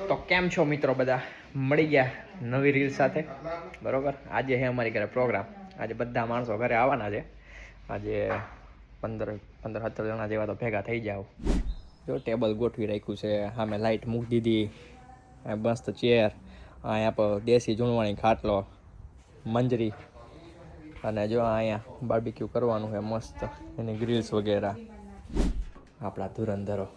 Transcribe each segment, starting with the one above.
તો કેમ છો મિત્રો બધા મળી ગયા નવી રીલ સાથે બરોબર. આજે છે અમારી ઘરે પ્રોગ્રામ. આજે બધા માણસો ઘરે આવવાના છે. આજે 15-17 જણા જેવા તો ભેગા થઈ જાવ. જો ટેબલ ગોઠવી રાખ્યું છે, સામે લાઇટ મૂકી દીધી, મસ્ત ચેર, અહીંયા પર દેશી ઝૂણવાણી ખાટલો, મંજરી, અને જો અહીંયા બાર્બીક્યુ કરવાનું છે મસ્ત, એની ગ્રીલ્સ વગેરે. આપણા ધુરંધરો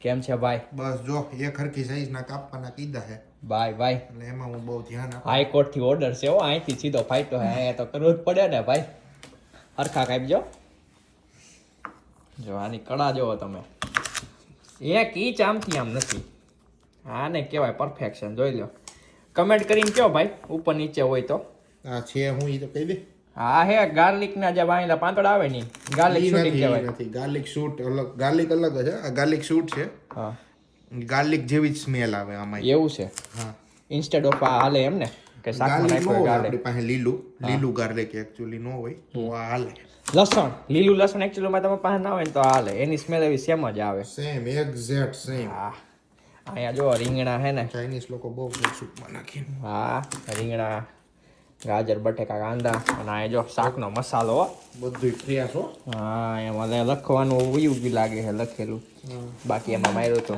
કેમ છે ભાઈ? બસ જો એક હરખી સાઈઝ ના કાપવાના કીધા છે ભાઈ એટલે એમાં હું બહુ ધ્યાન આપું. હાઈકોર્ટ થી ઓર્ડર છે હો, અહીંથી સીધો ફાઈટો હે, અહીંયા તો કરવું જ પડે ને ભાઈ. હરખા કાપજો. જો આની કડા જોવો તમે, એક ઇંચ આમથી આમ નથી. આને કહેવાય પરફેક્શન. જોઈ લો, કમેન્ટ કરીને કહો ભાઈ, ઉપર નીચે હોય તો. આ છે હું ઈ તો કહી દે. હા હે ગાર્લિક ના જે વાંગલા પાંતડા આવે ને, ગાર્લિક શૂટિંગ કહેવાય. નથી ગાર્લિક શૂટ અલગ, ગાર્લિક અલગ છે. આ ગાર્લિક શૂટ છે. હા, ગાર્લિક જેવી જ સ્મેલ આવે આમાં. એવું છે. હા, ઇન્સ્ટેડ ઓફ આ હાલે એમ ને કે શાકમાં નાખ્યો ગાર્લિક. આપણી પાસે લીલું ગાર્લિક એકચ્યુઅલી ન હોય તો આ હાલે. લસણ, લીલું લસણ એકચ્યુઅલીમાં તમે પાસે ના હોય ને તો હાલે, એની સ્મેલ એવી સેમ જ આવે. Same exact same. હા, અહીંયા જો રીંગણા હે ને, ચાઇનીઝ લોકો બહુ સૂપમાં નાખીને. હા, રીંગણા, ગાજર, બટેકા, કાંદા, અને અહીંયા જો શાકનો મસાલો. બધું ફ્રેશ હો. હા, એમાં લખવાનું ઉયું બી લાગે છે લખેલું, બાકી એમાં માર્યું તો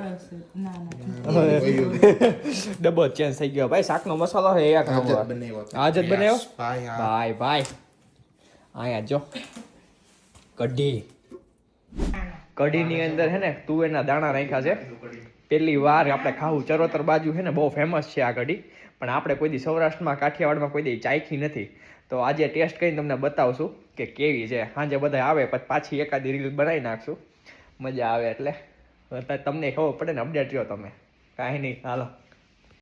ડબ્બો ચેન્જ થઈ ગયો ભાઈ. શાકનો મસાલો છે એક નંબર. આજ જ બનાવ્યો ભાઈ. ભાઈ અહીંયા જો કઢી, કઢીની અંદર છે ને તુવેરના દાણા રાખ્યા છે. પહેલી વાર આપણે ખાવું. ચરોતર બાજુ છે ને બહુ ફેમસ છે આ કઢી, પણ આપણે કોઈ દી સૌરાષ્ટ્રમાં, કાઠિયાવાડમાં કોઈ દી ચાખી નથી. તો આજે ટેસ્ટ કરીને તમને બતાવશું કે કેવી છે. સાંજે બધા આવે પછી પાછી એકાદી રીલ બનાવી નાખશું, મજા આવે એટલે. તમને ખબર પડે ને, અપડેટ રહ્યો તમે. કાંઈ નહીં, હાલો.